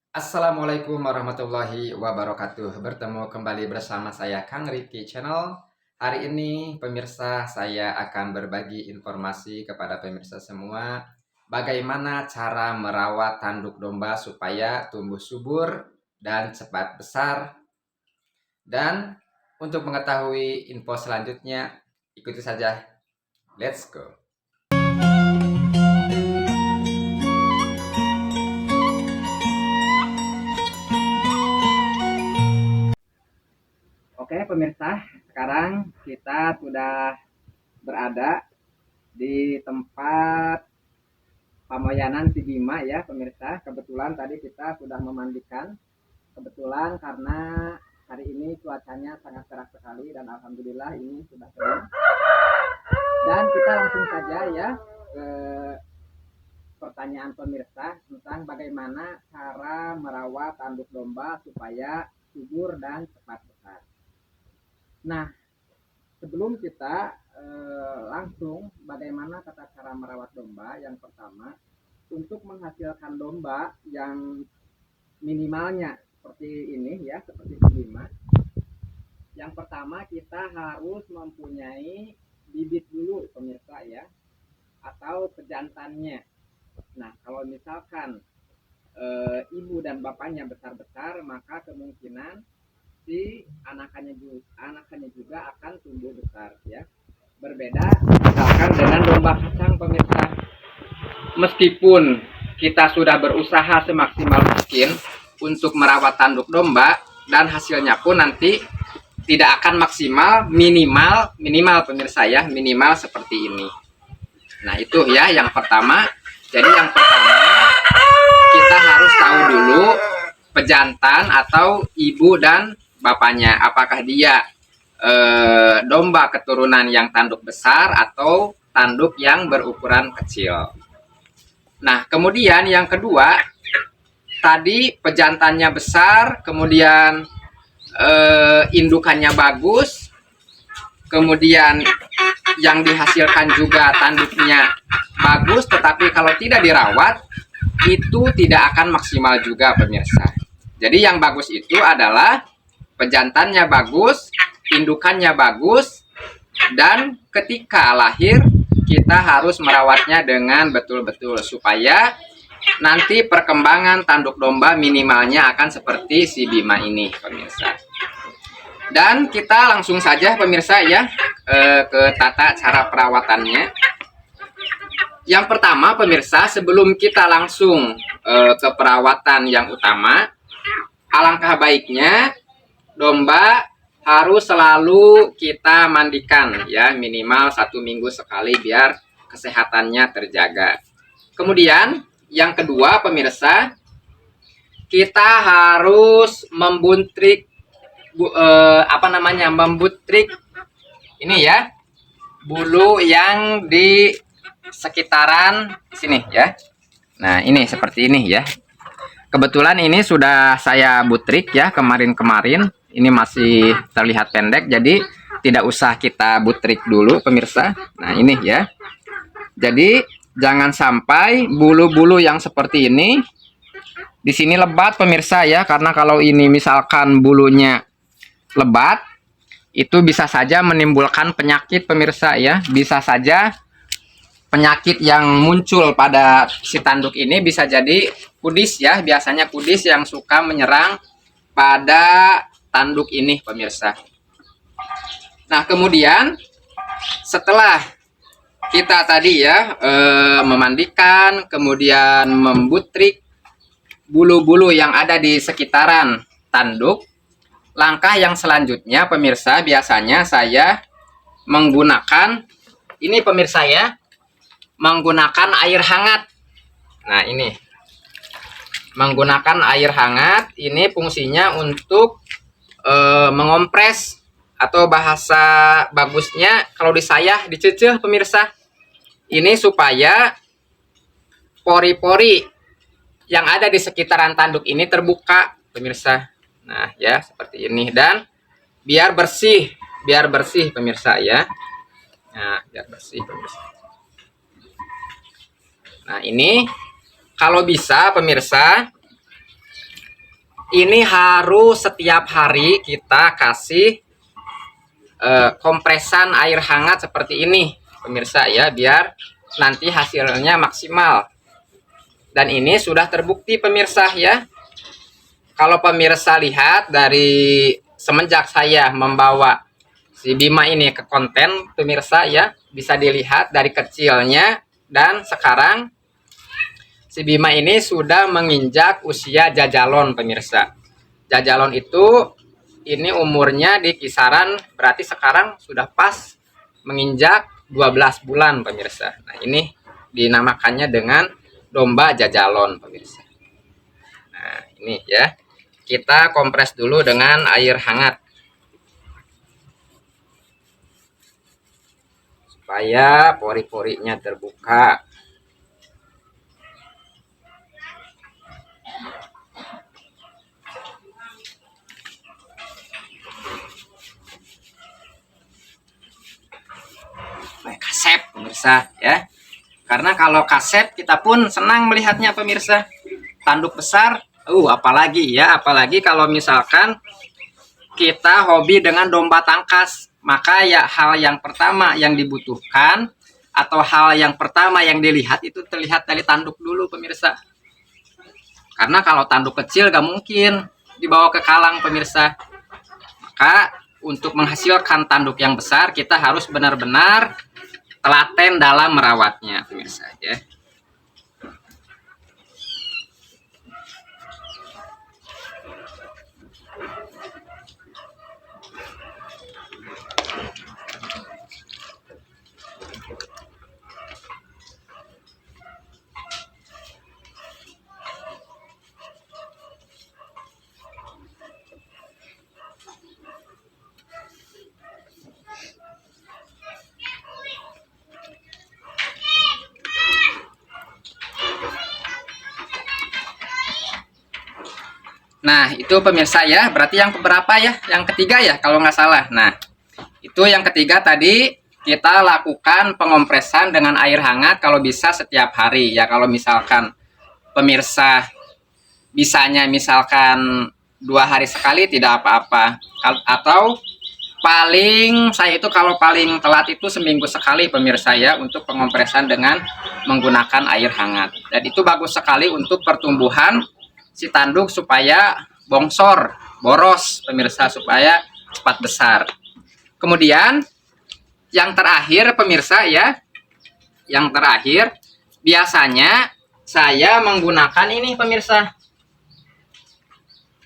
Assalamualaikum warahmatullahi wabarakatuh. Bertemu kembali bersama saya Kang Riki Channel. Hari ini pemirsa saya akan berbagi informasi kepada pemirsa semua bagaimana cara merawat tanduk domba supaya tumbuh subur dan cepat besar. Dan untuk mengetahui info selanjutnya, ikuti saja. Let's go. Oke pemirsa, sekarang kita sudah berada di tempat Pamoyanan si Bima ya pemirsa. Kebetulan tadi kita sudah memandikan. Kebetulan karena hari ini cuacanya sangat cerah sekali dan alhamdulillah ini sudah kering. Dan kita langsung saja ya ke pertanyaan pemirsa tentang bagaimana cara merawat tanduk domba supaya subur dan cepat besar. Nah, sebelum kita langsung bagaimana tata cara merawat domba, yang pertama untuk menghasilkan domba yang minimalnya seperti ini ya, seperti kelima. Yang pertama kita harus mempunyai bibit dulu pemirsa ya, atau pejantannya. Nah kalau misalkan ibu dan bapaknya besar-besar, maka kemungkinan si anakannya juga akan tumbuh besar ya. Berbeda misalkan dengan domba kacang pemirsa, meskipun kita sudah berusaha semaksimal mungkin untuk merawat tanduk domba dan hasilnya pun nanti tidak akan maksimal, minimal pemirsa ya, minimal seperti ini. Nah itu ya yang pertama. Jadi yang pertama kita harus tahu dulu pejantan atau ibu dan bapaknya, apakah dia domba keturunan yang tanduk besar atau tanduk yang berukuran kecil. Nah kemudian yang kedua, tadi pejantannya besar, kemudian indukannya bagus, kemudian yang dihasilkan juga tanduknya bagus, tetapi kalau tidak dirawat itu tidak akan maksimal juga pemirsa. Jadi yang bagus itu adalah pejantannya bagus, indukannya bagus, dan ketika lahir kita harus merawatnya dengan betul-betul supaya nanti perkembangan tanduk domba minimalnya akan seperti si Bima ini pemirsa. Dan kita langsung saja pemirsa ya ke tata cara perawatannya. Yang pertama pemirsa, sebelum kita langsung ke perawatan yang utama, alangkah baiknya domba harus selalu kita mandikan ya, minimal 1 minggu sekali biar kesehatannya terjaga. Kemudian yang kedua pemirsa, kita harus membutrik membutrik ini ya, bulu yang di sekitaran sini ya. Nah ini seperti ini ya. Kebetulan ini sudah saya butrik ya kemarin-kemarin. Ini masih terlihat pendek, jadi tidak usah kita butrik dulu pemirsa. Nah ini ya. Jadi jangan sampai bulu-bulu yang seperti ini di sini lebat pemirsa ya, karena kalau ini misalkan bulunya lebat itu bisa saja menimbulkan penyakit pemirsa ya. Bisa saja penyakit yang muncul pada si tanduk ini bisa jadi kudis ya, biasanya kudis yang suka menyerang pada tanduk ini pemirsa. Nah kemudian setelah kita tadi ya memandikan, kemudian membutrik bulu-bulu yang ada di sekitaran tanduk, langkah yang selanjutnya pemirsa biasanya saya menggunakan ini pemirsa ya, menggunakan air hangat. Nah ini menggunakan air hangat, ini fungsinya untuk mengompres, atau bahasa bagusnya kalau di saya diceceh pemirsa, ini supaya pori-pori yang ada di sekitaran tanduk ini terbuka pemirsa. Nah ya seperti ini, dan biar bersih pemirsa ya. Nah biar bersih pemirsa. Nah ini kalau bisa pemirsa ini harus setiap hari kita kasih kompresan air hangat seperti ini pemirsa ya, biar nanti hasilnya maksimal. Dan ini sudah terbukti pemirsa ya. Kalau pemirsa lihat dari semenjak saya membawa si Bima ini ke konten pemirsa ya, bisa dilihat dari kecilnya dan sekarang si Bima ini sudah menginjak usia jajalon pemirsa. Jajalon itu ini umurnya di kisaran, berarti sekarang sudah pas menginjak 12 bulan pemirsa. Nah, ini dinamakannya dengan domba jajalon pemirsa. Nah, ini ya. Kita kompres dulu dengan air hangat supaya pori-porinya terbuka. Kasep pemirsa ya. Karena kalau kasep kita pun senang melihatnya pemirsa. Tanduk besar, apalagi ya, apalagi kalau misalkan kita hobi dengan domba tangkas, maka ya hal yang pertama yang dibutuhkan atau hal yang pertama yang dilihat itu terlihat dari tanduk dulu pemirsa. Karena kalau tanduk kecil gak mungkin dibawa ke kalang pemirsa. Maka untuk menghasilkan tanduk yang besar kita harus benar-benar telaten dalam merawatnya pemirsa ya. Nah, itu pemirsa ya, berarti yang keberapa ya? Yang ketiga ya, kalau nggak salah. Nah, itu yang ketiga tadi kita lakukan pengompresan dengan air hangat kalau bisa setiap hari. Ya, kalau misalkan pemirsa bisanya misalkan 2 hari sekali tidak apa-apa. Atau paling saya itu kalau paling telat itu seminggu sekali pemirsa ya, untuk pengompresan dengan menggunakan air hangat. Dan itu bagus sekali untuk pertumbuhan si tanduk supaya bongsor, boros pemirsa, supaya cepat besar. Kemudian yang terakhir pemirsa ya, yang terakhir biasanya saya menggunakan ini pemirsa.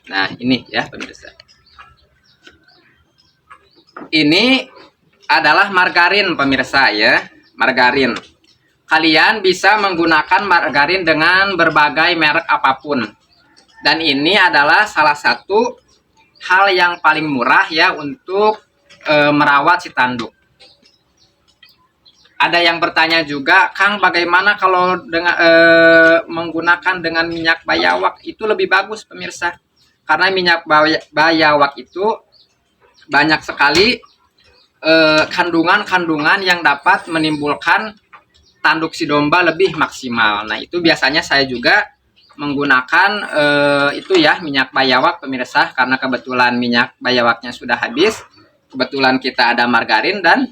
Nah, ini ya pemirsa. Ini adalah margarin pemirsa ya, margarin. Kalian bisa menggunakan margarin dengan berbagai merek apapun. Dan ini adalah salah satu hal yang paling murah ya untuk merawat si tanduk. Ada yang bertanya juga, Kang, bagaimana kalau dengan menggunakan dengan minyak bayawak? Itu lebih bagus pemirsa. Karena minyak bayawak itu banyak sekali kandungan-kandungan yang dapat menimbulkan tanduk si domba lebih maksimal. Nah, itu biasanya saya juga menggunakan itu ya, minyak bayawak pemirsa, karena kebetulan minyak bayawaknya sudah habis. Kebetulan kita ada margarin dan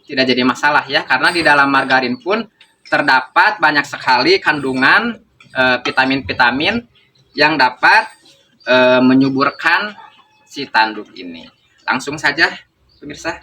tidak jadi masalah ya, karena di dalam margarin pun terdapat banyak sekali kandungan vitamin-vitamin yang dapat menyuburkan si tanduk ini. Langsung saja pemirsa.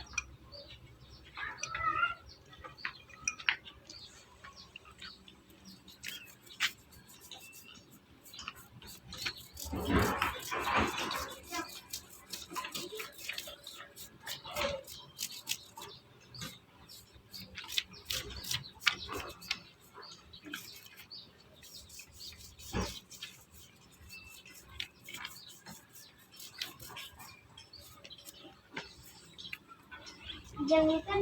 Jangan kan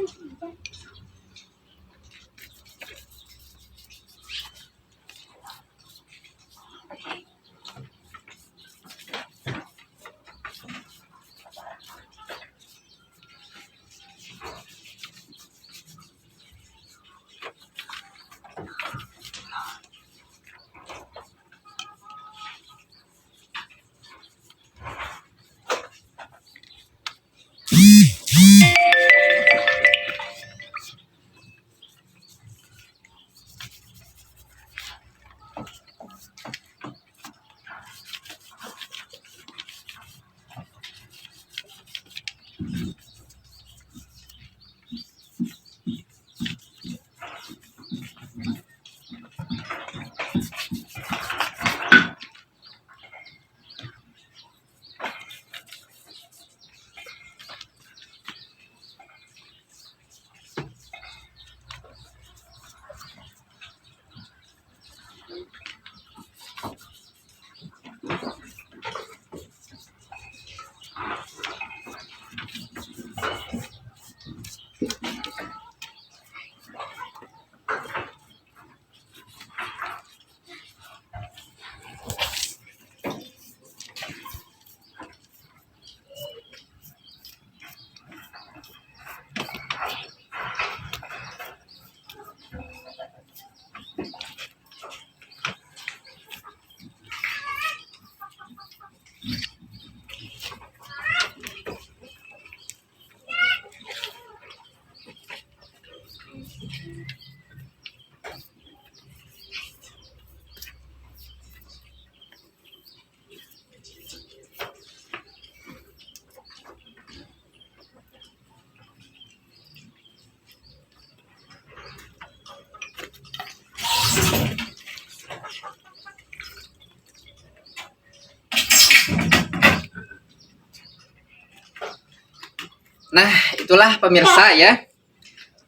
Nah, itulah pemirsa ya.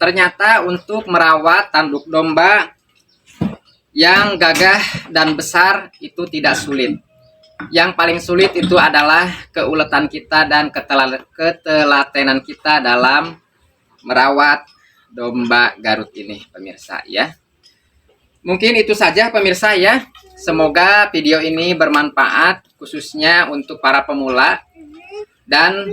Ternyata untuk merawat tanduk domba yang gagah dan besar itu tidak sulit. Yang paling sulit itu adalah keuletan kita dan ketelatenan kita dalam merawat domba Garut ini, pemirsa ya. Mungkin itu saja pemirsa ya. Semoga video ini bermanfaat khususnya untuk para pemula dan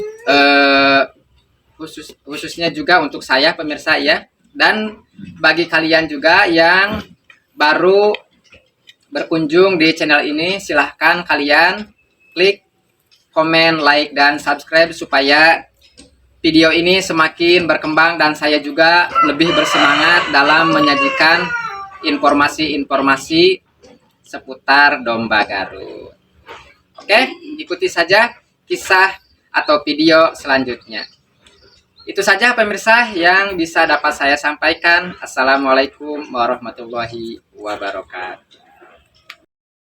khususnya juga untuk saya pemirsa ya. Dan bagi kalian juga yang baru berkunjung di channel ini, silahkan kalian klik komen, like, dan subscribe supaya video ini semakin berkembang dan saya juga lebih bersemangat dalam menyajikan informasi-informasi seputar domba Garut. Oke, ikuti saja kisah atau video selanjutnya. Itu saja pemirsa yang bisa dapat saya sampaikan. Assalamualaikum warahmatullahi wabarakatuh.